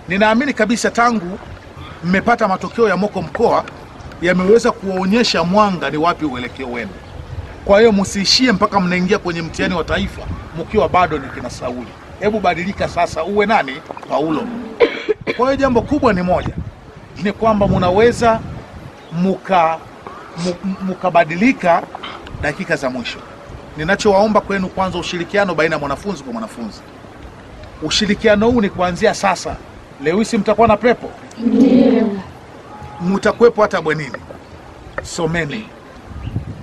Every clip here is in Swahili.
Ninaamini kabisa tangu mmepata matokeo ya moko mkoa yameweza kuonyesha mwanga ni wapi uelekeo wenu. Kwa hiyo msiishie mpaka mnaingia kwenye mtihani wa taifa mkiwa bado ni kina Sauli. Hebu badilika sasa uwe nani? Paulo. Kwa hiyo jambo kubwa ni moja, ni kwamba mnaweza mukabadilika dakika za mwisho. Ninachowaomba kwenu kwanza ushirikiano baina ya mwanafunzi kwa mwanafunzi. Ushirikiano huu ni kuanzia sasa. Leo hii mtakuwa na prepo? Ndio. Mtakuepo hata bwenini. Someni.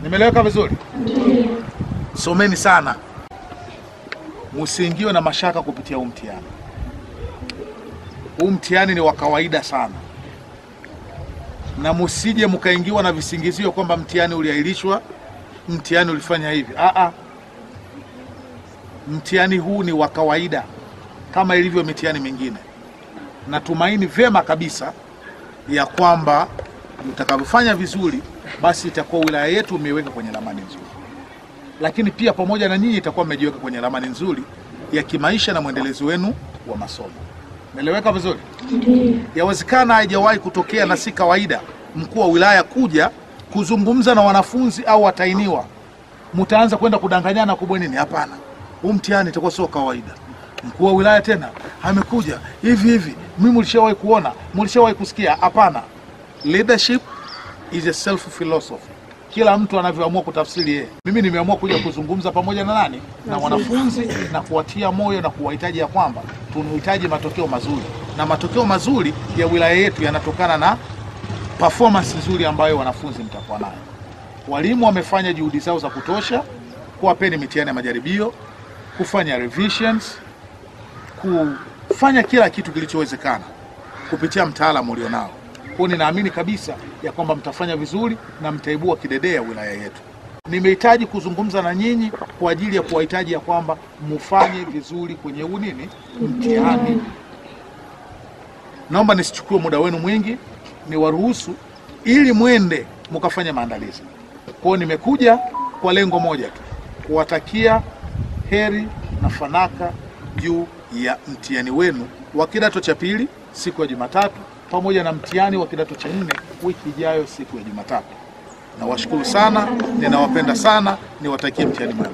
Nimeeleweka vizuri? Ndio. Someni sana. Msiingiwe na mashaka kupitia huu mtihani. Huu mtihani ni wa kawaida sana. Na msije mkaingiwa na visingizio kwamba mtihani uliahirishwa, mtihani ulifanya hivi. Mtihani huu ni wa kawaida kama ilivyo mitihani mingine. Natumaini vyema kabisa ya kwamba mtakapofanya vizuri basi itakuwa wilaya yetu imeweka kwenye ramani nzuri. Lakini pia pamoja na nyinyi itakuwa mmejiweka kwenye ramani nzuri ya kimaisha na mwendelezo wenu wa masomo. Naeleweka vizuri? Ndio. Yawezekana haijawahi kutokea na si kawaida mkuu wa wilaya kuja kuzungumza na wanafunzi au watainiwa. Mtaanza kwenda kudanganyana kubwa nini? Hapana. Huu mtihani itakuwa sio kawaida. Mkuu wa wilaya tena amekuja hivi. Mimi mlishawahi kuona, mlishawahi kusikia? Hapana. Leadership is a self philosophy. Kila mtu anavyoamua kutafsiri yeye. Mimi nimeamua kuja kuzungumza pamoja na nani? Na wanafunzi, na kuwatia moyo na kuwahitaji ya kwamba tunahitaji matokeo mazuri. Na matokeo mazuri ya wilaya yetu yanatokana na performance nzuri ambayo wanafunzi mtakuwa nayo. Walimu wamefanya juhudi zao za kutosha kuwapeni mitihani ya majaribio, kufanya revisions, kufanya kila kitu kilichowezekana kupitia mtaalamu ulionao. Kwa ninaamini kabisa ya kwamba mtafanya vizuri na mtaibua kidedea wilaya yetu. Nimehitaji kuzungumza na nyinyi kwa ajili ya kuwahitaji ya kwamba mufanye vizuri kwenye mtihani. Naomba nisichukue muda wenu mwingi, niwaruhusu ili mwende mkafanya maandalizi. Kwa hiyo nimekuja kwa lengo moja tu, kuwatakia heri na fanaka juu ya mtihani wenu wa kidato cha pili siku ya Jumatatu pamoja na mtihani wa kidato cha 4 wiki ijayo siku ya Jumatatu. Nawashukuru sana, ninawapenda sana, niwatakie mtihani mwema.